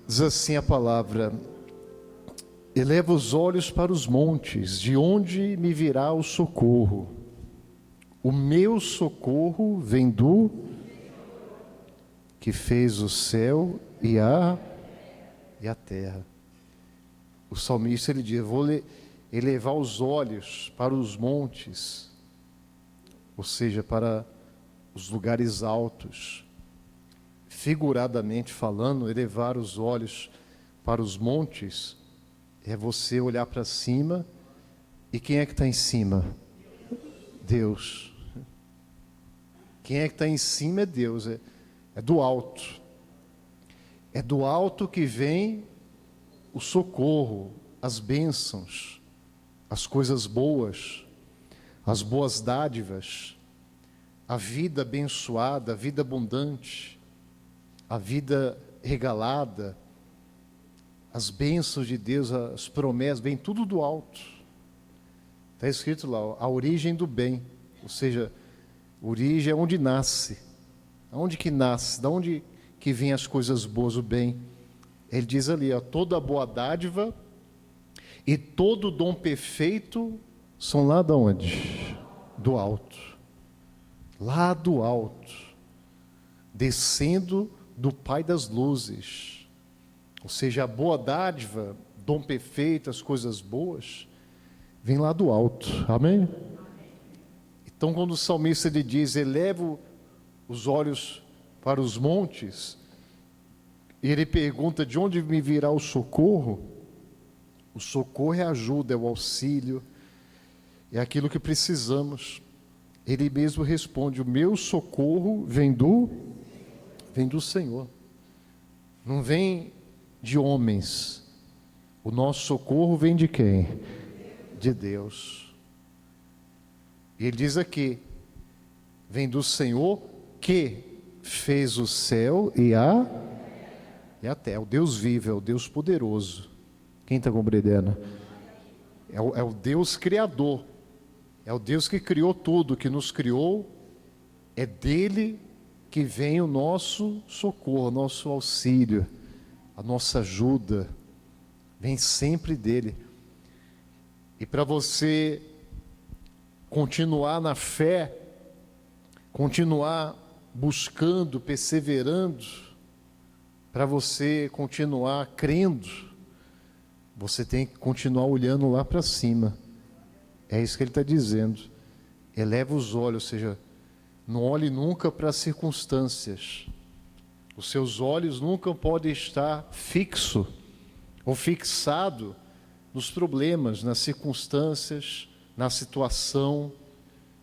Diz assim a palavra: eleva os olhos para os montes, de onde me virá o socorro? O meu socorro vem do que fez o céu e a terra. O salmista, ele diz: vou elevar os olhos para os montes, ou seja, para os lugares altos. Figuradamente falando, elevar os olhos para os montes é você olhar para cima. E quem é que está em cima? Deus. Quem é que está em cima é Deus, é do alto. É do alto que vem o socorro, as bênçãos, as coisas boas, as boas dádivas, a vida abençoada, a vida abundante, a vida regalada, as bênçãos de Deus, as promessas, vem tudo do alto. Está escrito lá, a origem do bem, ou seja, origem é onde nasce. Aonde que nasce? Da onde que vem as coisas boas, o bem? Ele diz ali, ó, toda boa dádiva e todo dom perfeito são lá de onde? Do alto. Lá do alto, descendo do Pai das luzes. Ou seja, a boa dádiva, dom perfeito, as coisas boas, vem lá do alto. Amém? Então, quando o salmista ele diz, elevo os olhos para os montes, e ele pergunta, de onde me virá o socorro? O socorro é a ajuda, é o auxílio, é aquilo que precisamos. Ele mesmo responde, o meu socorro vem do Senhor. Não vem de homens. O nosso socorro vem de quem? De Deus. E ele diz aqui, vem do Senhor que fez o céu e a terra. O Deus vivo, é o Deus poderoso. Quem está compreendendo? É o Deus criador. É o Deus que criou tudo, que nos criou. É dele que vem o nosso socorro, o nosso auxílio, a nossa ajuda. Vem sempre dele. E para você continuar na fé, continuar buscando, perseverando, para você continuar crendo, você tem que continuar olhando lá para cima. É isso que ele está dizendo. Eleva os olhos, ou seja, não olhe nunca para as circunstâncias. Os seus olhos nunca podem estar fixo ou fixado nos problemas, nas circunstâncias, na situação.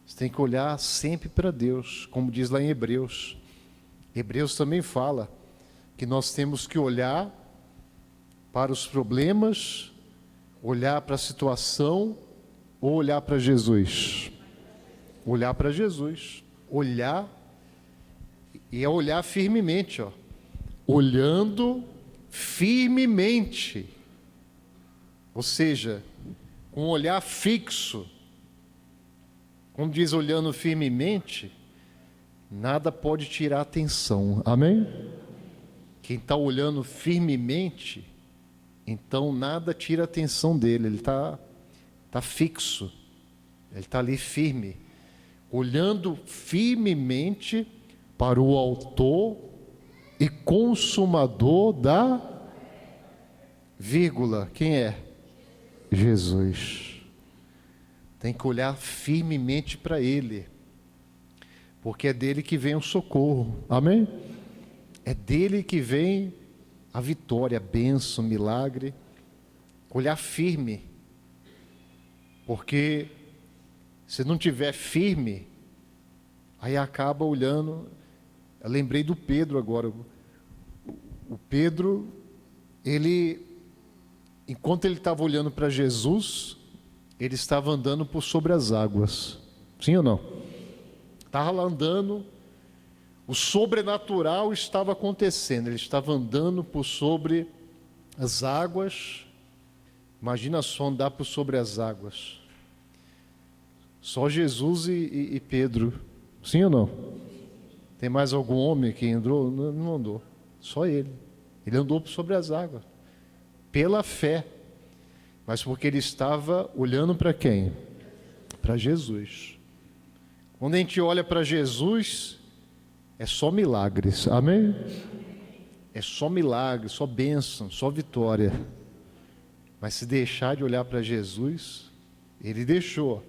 Você tem que olhar sempre para Deus, como diz lá em Hebreus. Hebreus também fala que nós temos que olhar para os problemas, olhar para a situação, ou olhar para Jesus. Olhar para Jesus. Olhar, e é olhar firmemente, ó. Olhando firmemente. Ou seja, com um olhar fixo. Como diz, olhando firmemente, nada pode tirar a atenção. Amém? Quem está olhando firmemente, então nada tira a atenção dele. Ele está fixo. Ele está ali firme. Olhando firmemente para o autor e consumador da vírgula. Quem é? Jesus. Tem que olhar firmemente para ele, porque é dele que vem o socorro. Amém? É dele que vem a vitória, a bênção, o milagre. Olhar firme, porque se não tiver firme, aí acaba olhando. Eu lembrei do Pedro agora. O Pedro, ele, enquanto ele estava olhando para Jesus, ele estava andando por sobre as águas. Sim ou não? Estava lá andando, o sobrenatural estava acontecendo. Ele estava andando por sobre as águas. Imagina só andar por sobre as águas. Só Jesus e Pedro. Sim ou não? Tem mais algum homem que andou? Não andou. Só ele. Ele andou sobre as águas, pela fé. Mas porque ele estava olhando para quem? Para Jesus. Quando a gente olha para Jesus, é só milagres, amém? É só milagre, só bênção, só vitória. Mas se deixar de olhar para Jesus, ele deixou.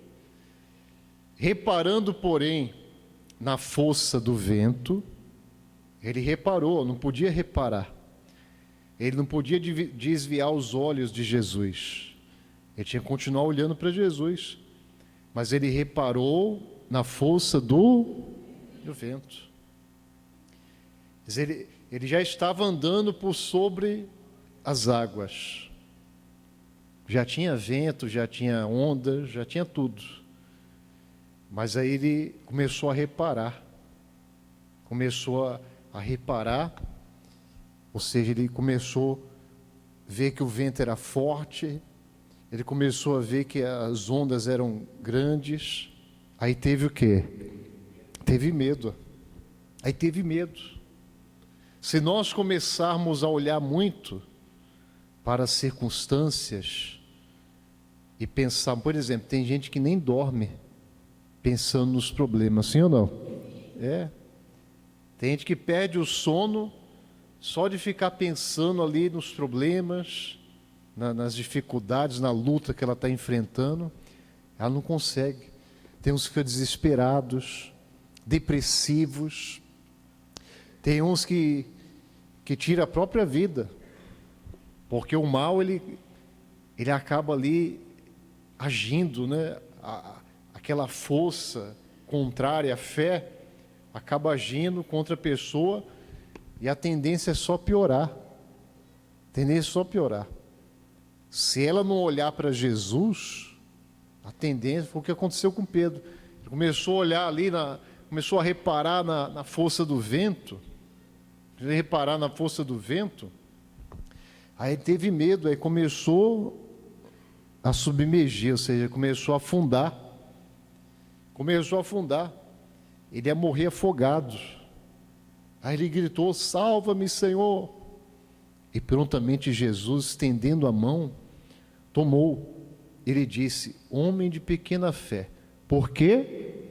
Reparando, porém, na força do vento, ele reparou, não podia reparar. Ele não podia desviar os olhos de Jesus. Ele tinha que continuar olhando para Jesus. Mas ele reparou na força do vento. Mas ele já estava andando por sobre as águas. Já tinha vento, já tinha onda, já tinha tudo. Mas aí ele começou a reparar. Começou a reparar. Ou seja, ele começou a ver que o vento era forte, ele começou a ver que as ondas eram grandes. Aí teve o quê? Teve medo. Aí teve medo. Se nós começarmos a olhar muito para as circunstâncias e pensar, por exemplo, tem gente que nem dorme pensando nos problemas, sim ou não? É. Tem gente que perde o sono só de ficar pensando ali nos problemas, nas dificuldades, na luta que ela está enfrentando, ela não consegue. Tem uns que ficam desesperados, depressivos, tem uns que tiram a própria vida, porque o mal ele acaba ali agindo, né? Aquela força contrária à fé acaba agindo contra a pessoa. E a tendência é só piorar. A tendência é só piorar. Se ela não olhar para Jesus, a tendência foi o que aconteceu com Pedro. Ele começou a olhar ali, começou a reparar na força do vento. Reparar na força do vento. Aí ele teve medo, aí começou a submergir, ou seja, começou a afundar. Começou a afundar. Ele ia morrer afogado. Aí ele gritou: salva-me, Senhor. E prontamente Jesus, estendendo a mão, tomou. Ele disse: homem de pequena fé, por que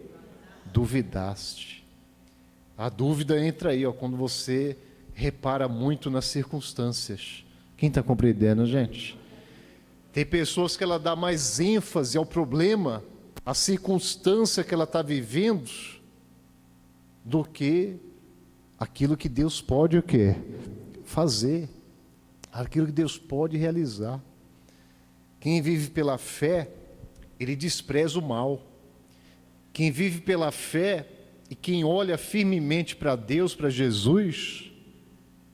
duvidaste? A dúvida entra aí, quando você repara muito nas circunstâncias. Quem está compreendendo, gente? Tem pessoas que ela dá mais ênfase ao problema, à circunstância que ela está vivendo, do que aquilo que Deus pode o quê? Fazer. Aquilo que Deus pode realizar. Quem vive pela fé, ele despreza o mal. Quem vive pela fé e quem olha firmemente para Deus, para Jesus,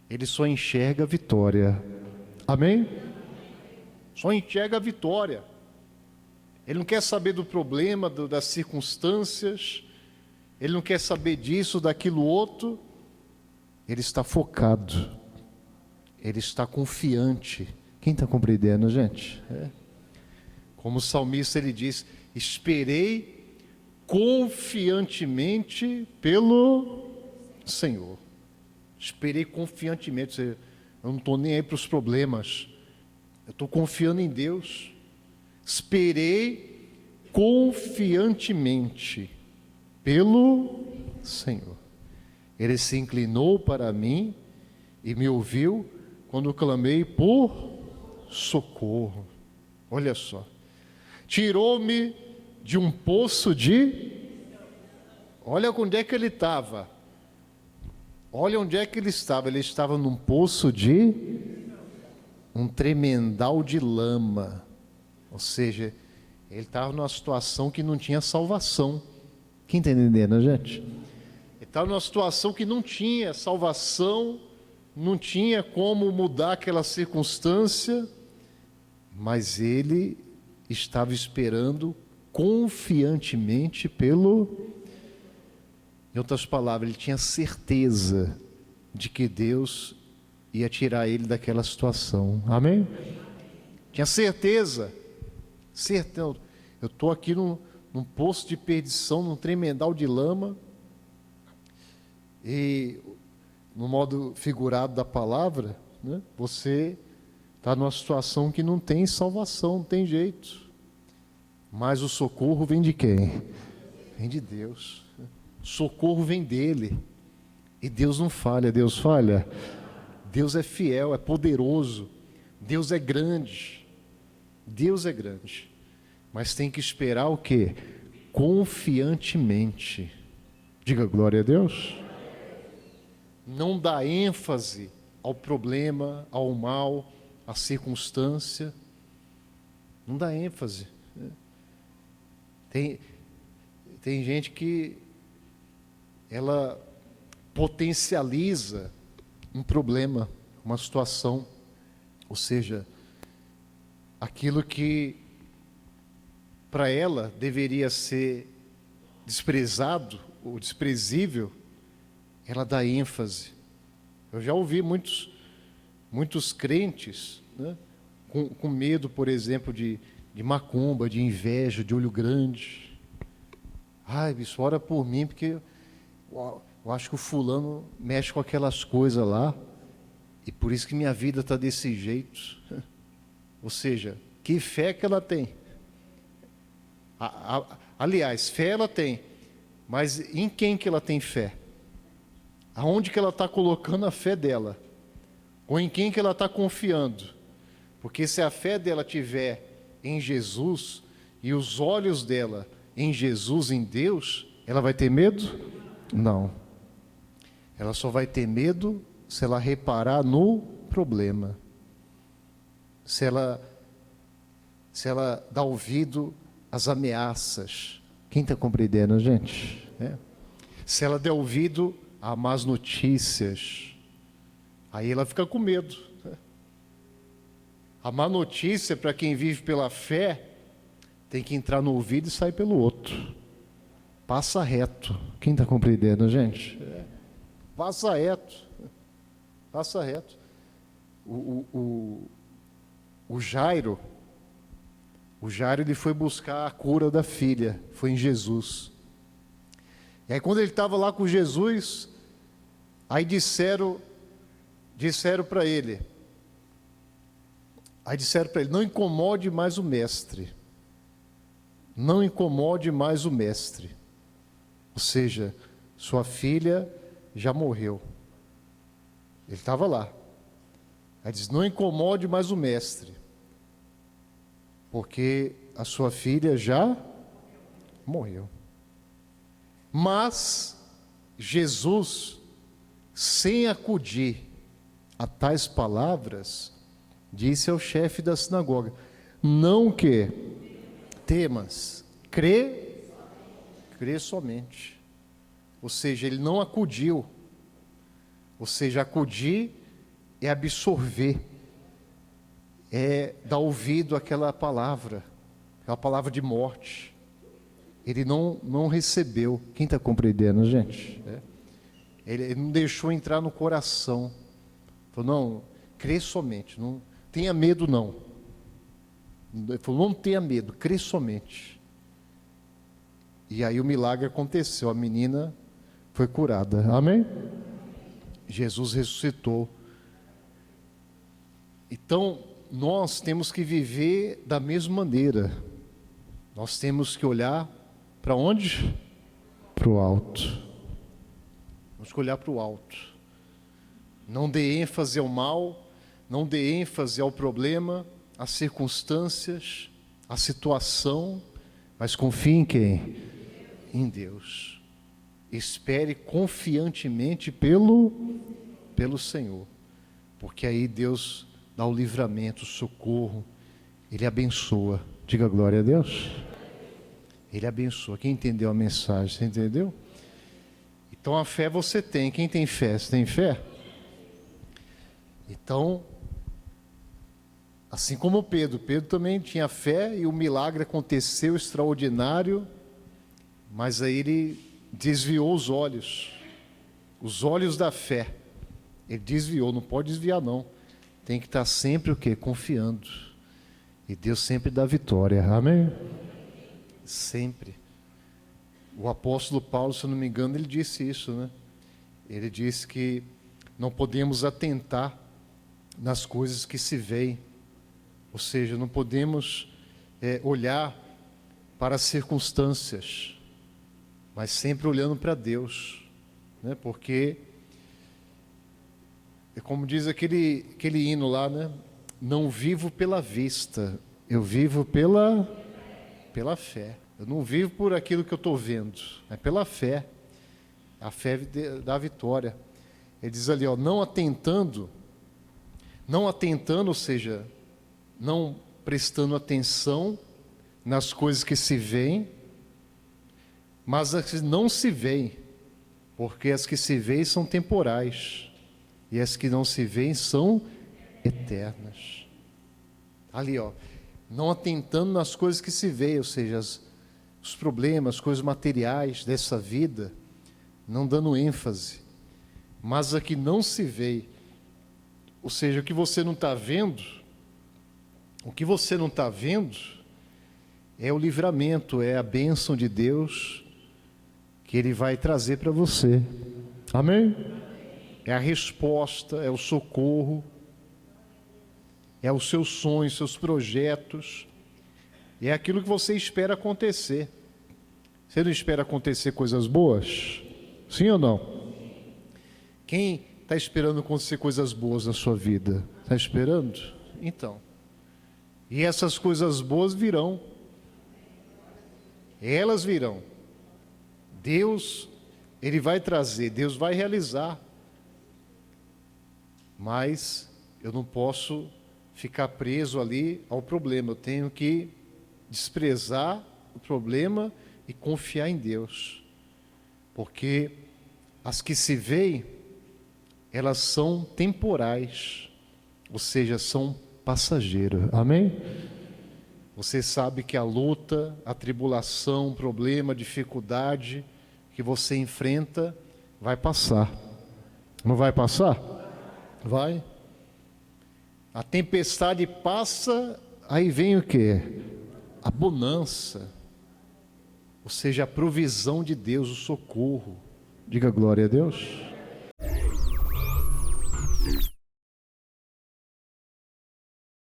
ele só enxerga a vitória. Amém? Só enxerga a vitória. Ele não quer saber do problema, das circunstâncias, ele não quer saber disso, daquilo outro. Ele está focado, ele está confiante. Quem está compreendendo, gente? Como o salmista ele diz: esperei confiantemente pelo Senhor. Esperei confiantemente. Eu não estou nem aí para os problemas, eu estou confiando em Deus. Esperei confiantemente pelo Senhor. Ele se inclinou para mim e me ouviu quando clamei por socorro. Olha só. Tirou-me de um poço de... Olha onde é que ele estava. Olha onde é que ele estava. Ele estava num poço de... um tremendal de lama. Ou seja, ele estava numa situação que não tinha salvação. Quem está entendendo, gente? Estava numa situação que não tinha salvação, não tinha como mudar aquela circunstância, mas ele estava esperando confiantemente pelo... Em outras palavras, ele tinha certeza de que Deus ia tirar ele daquela situação. Amém? Tinha certeza. Eu estou aqui num poço de perdição, num tremendal de lama. E no modo figurado da palavra, né? Você está numa situação que não tem salvação, não tem jeito. Mas o socorro vem de quem? Vem de Deus. O socorro vem dele. E Deus não falha. Deus falha? Deus é fiel, é poderoso. Deus é grande. Deus é grande. Mas tem que esperar o quê? Confiantemente. Diga glória a Deus. Não dá ênfase ao problema, ao mal, à circunstância. Não dá ênfase. Tem gente que ela potencializa um problema, uma situação, ou seja, aquilo que para ela deveria ser desprezado ou desprezível, ela dá ênfase. Eu já ouvi muitos crentes, né, com medo, por exemplo, de macumba, de inveja, de olho grande. Ai, bicho, ora por mim, porque eu acho que o fulano mexe com aquelas coisas lá, e por isso que minha vida está desse jeito. Ou seja, que fé que ela tem? Aliás, fé ela tem, mas em quem que ela tem fé? Aonde que ela está colocando a fé dela? Ou em quem que ela está confiando? Porque se a fé dela tiver em Jesus e os olhos dela em Jesus, em Deus, ela vai ter medo? Não. Ela só vai ter medo se ela reparar no problema. Se ela dá ouvido às ameaças. Quem está compreendendo, gente? Se ela der ouvido a más notícias, aí ela fica com medo. A má notícia, para quem vive pela fé, tem que entrar no ouvido e sair pelo outro. Passa reto. Quem está compreendendo, gente? Passa reto. Passa reto. O Jairo, ele foi buscar a cura da filha, foi em Jesus. E aí quando ele estava lá com Jesus, aí disseram para ele, não incomode mais o mestre. Não incomode mais o mestre. Ou seja, sua filha já morreu. Ele estava lá. Aí diz, não incomode mais o mestre, porque a sua filha já morreu. Mas Jesus, sem acudir a tais palavras, disse ao chefe da sinagoga, não que temas, crê somente. Ou seja, ele não acudiu. Ou seja, acudir é absorver, é dar ouvido àquela palavra de morte. Ele não recebeu. Quem está compreendendo, gente? Ele não deixou entrar no coração. Falou, não, crê somente, não tenha medo não. Ele falou, não tenha medo, crê somente. E aí o milagre aconteceu, a menina foi curada. Amém? Jesus ressuscitou. Então, nós temos que viver da mesma maneira. Nós temos que olhar para onde? Para o alto. Temos que olhar para o alto. Não dê ênfase ao mal, não dê ênfase ao problema, às circunstâncias, à situação, mas confie em quem? Em Deus. Espere confiantemente pelo Senhor, porque aí Deus dá o livramento, o socorro, Ele abençoa. Diga glória a Deus. Ele abençoa. Quem entendeu a mensagem? Você entendeu? Então a fé você tem. Quem tem fé? Você tem fé? Então, assim como Pedro também tinha fé e o milagre aconteceu extraordinário, mas aí ele desviou os olhos da fé. Ele desviou, não pode desviar não. Tem que estar sempre o quê? Confiando. E Deus sempre dá vitória. Amém? Sempre. O apóstolo Paulo, se eu não me engano, ele disse isso, né? Ele disse que não podemos atentar nas coisas que se veem. Ou seja, não podemos olhar para as circunstâncias, mas sempre olhando para Deus, né? Porque, como diz aquele hino lá, né? Não vivo pela vista, eu vivo pela fé. Eu não vivo por aquilo que eu estou vendo, é pela fé. A fé dá a vitória. Ele diz ali, ó, não atentando, ou seja, não prestando atenção nas coisas que se veem, mas as que não se veem, porque as que se veem são temporais, e as que não se veem são eternas. Ali, ó, não atentando nas coisas que se veem, ou seja, os problemas, as coisas materiais dessa vida, não dando ênfase, mas a que não se vê, ou seja, o que você não está vendo, é o livramento, é a bênção de Deus que Ele vai trazer para você. Amém? É a resposta, é o socorro, é os seus sonhos, seus projetos, é aquilo que você espera acontecer. Você não espera acontecer coisas boas? Sim ou não? Quem está esperando acontecer coisas boas na sua vida? Está esperando? Então. E essas coisas boas virão. Elas virão. Deus, Ele vai trazer, Deus vai realizar. Mas eu não posso ficar preso ali ao problema. Eu tenho que desprezar o problema e confiar em Deus. Porque as que se veem, elas são temporais, ou seja, são passageiras. Amém? Você sabe que a luta, a tribulação, o problema, a dificuldade que você enfrenta vai passar. Não vai passar? Vai. A tempestade passa, aí vem o quê? A bonança, ou seja, a provisão de Deus, o socorro. Diga glória a Deus.